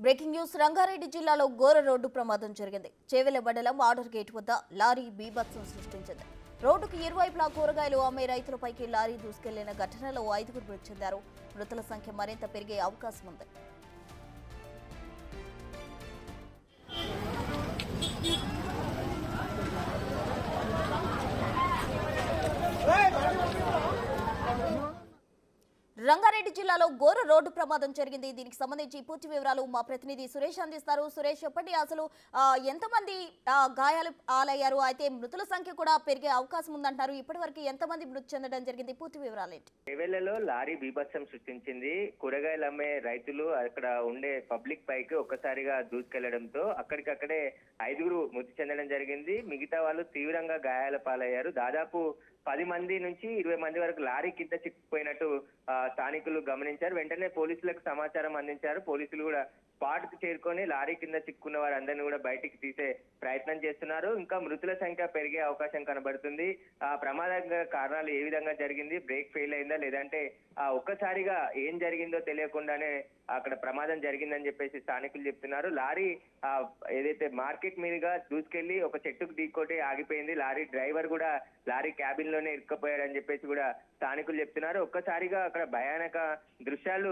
Breaking news Rangareddy జిల్లాలో ఘోర road ప్రమాదం జరిగింది. చేవెల మండలం ఆర్డర్ గేట్ వద్ద లారీ బీభత్సం సృష్టించింది. రోడ్డుకు ఇరువైపులా కూరగాయలు అమ్మే రైతులపైకి లారీ దూసుకెళ్లిన ఘటనలో 5గురు మృతి చెందారు. మృతుల సంఖ్య మరింత పెరిగే అవకాశం ఉంది. రంగారెడ్డి జిల్లాలో ఘోర రోడ్డు ప్రమాదం జరిగింది. దీనికి సంబంధించి పూర్తి వివరాలు మా ప్రతినిధి సురేష్ అందిస్తారు. సురేష్, చెప్పండి అసలు ఎంతమంది గాయాలు పాలయ్యారు? అయితే మృతుల సంఖ్య కూడా పెరిగే అవకాశం ఉందంటారు. ఇప్పటి వరకు ఎంతమంది మృతి చెందడం జరిగింది? పూర్తి వివరాలు ఏంటి? చేవెళ్లలో లారీ బీభత్సం సృష్టించింది. కూరగాయలు అమ్మే రైతులు అక్కడ ఉండే పబ్లిక్ పైకి ఒక్కసారిగా దూసుకెళ్లడంతో అక్కడికక్కడే 5గురు మృతి చెందడం జరిగింది. మిగతా వాళ్ళు తీవ్రంగా గాయాల పాలయ్యారు. దాదాపు 10 మంది నుంచి 20 మంది వరకు లారీ కింద చిక్కుపోయినట్టు స్థానికులు గమనించారు. వెంటనే పోలీసులకు సమాచారం అందించారు. పోలీసులు కూడా స్పాట్ కు చేరుకొని లారీ కింద చిక్కున్న వారందరినీ కూడా బయటికి తీసే ప్రయత్నం చేస్తున్నారు. ఇంకా మృతుల సంఖ్య పెరిగే అవకాశం కనబడుతుంది. ఆ ప్రమాద కారణాలు ఏ విధంగా జరిగింది, బ్రేక్ ఫెయిల్ అయిందా లేదంటే ఒక్కసారిగా ఏం జరిగిందో తెలియకుండానే అక్కడ ప్రమాదం జరిగిందని చెప్పేసి స్థానికులు చెప్తున్నారు. లారీ ఏదైతే మార్కెట్ మీదుగా దూసుకెళ్లి ఒక చెట్టుకు ఢీకొట్టి ఆగిపోయింది. లారీ డ్రైవర్ కూడా లారీ క్యాబిన్ లోనే ఇరుక్కుపోయాడని చెప్పేసి కూడా స్థానికులు చెప్తున్నారు. ఒక్కసారిగా అక్కడ భయానక దృశ్యాలు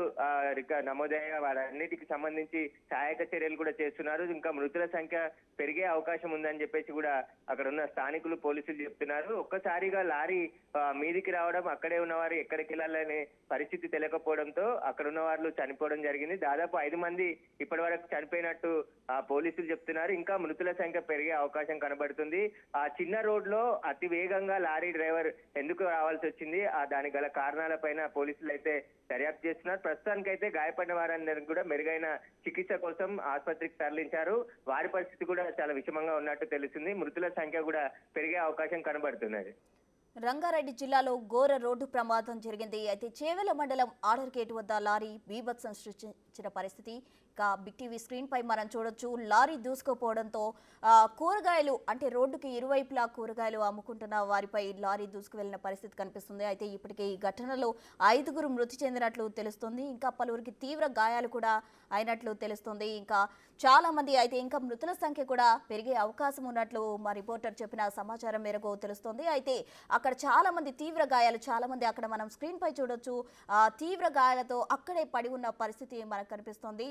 నమోదయ్యే వారన్నిటికి సంబంధించి సహాయక చర్యలు కూడా చేస్తున్నారు. ఇంకా మృతుల సంఖ్య పెరిగే అవకాశం ఉందని చెప్పేసి కూడా అక్కడ ఉన్న స్థానికులు పోలీసులు చెప్తున్నారు. ఒక్కసారిగా లారీ మీదికి రావడం, అక్కడే ఉన్నవారు ఎక్కడికి వెళ్ళాలనే పరిస్థితి తెలియకపోవడంతో అక్కడ ఉన్న వాళ్ళు చనిపోవడం జరిగింది. దాదాపు 5 మంది ఇప్పటి వరకు చనిపోయినట్టు పోలీసులు చెప్తున్నారు. ఇంకా మృతుల సంఖ్య పెరిగే అవకాశం కనబడుతుంది. ఆ చిన్న రోడ్ లో అతి వేగంగా లారీ డ్రైవర్ ఎందుకు రావాల్సి వచ్చింది, దానికి గల కారణాలపైన పోలీసులు అయితే దర్యాప్తు చేస్తున్నారు. ప్రస్తుతానికైతే గాయపడిన వారందరికీ కూడా మెరుగైన చికిత్స కోసం ఆసుపత్రికి తరలించారు. వారి పరిస్థితి కూడా చాలా విషమంగా ఉన్నట్టు తెలుస్తుంది. మృతుల సంఖ్య కూడా పెరిగే అవకాశం కనబడుతున్నది. రంగారెడ్డి జిల్లాలో ఘోర రోడ్డు ప్రమాదం జరిగింది. అయితే చేవెల మండలం ఆర్డర్ గేట్ వద్ద లారీ బీభత్సం సృష్టించిన పరిస్థితి ఇక బిగ్ టీవీ స్క్రీన్ పై మనం చూడొచ్చు. లారీ దూసుకుపోవడంతో కూరగాయలు అంటే రోడ్డుకి ఇరువైపులా కూరగాయలు అమ్ముకుంటున్న వారిపై లారీ దూసుకు వెళ్లిన పరిస్థితి కనిపిస్తుంది. అయితే ఇప్పటికే ఈ ఘటనలో 5గురు మృతి చెందినట్లు తెలుస్తుంది. ఇంకా పలువురికి తీవ్ర గాయాలు కూడా అయినట్లు తెలుస్తుంది. ఇంకా చాలా మంది అయితే ఇంకా మృతుల సంఖ్య కూడా పెరిగే అవకాశం ఉన్నట్లు మా రిపోర్టర్ చెప్పిన సమాచారం మేరకు తెలుస్తోంది. అయితే అక్కడ చాలా మంది తీవ్ర గాయాలు, చాలా మంది అక్కడ మనం స్క్రీన్ పై చూడొచ్చు తీవ్ర గాయాలతో అక్కడే పడి ఉన్న పరిస్థితి మనకు కనిపిస్తోంది.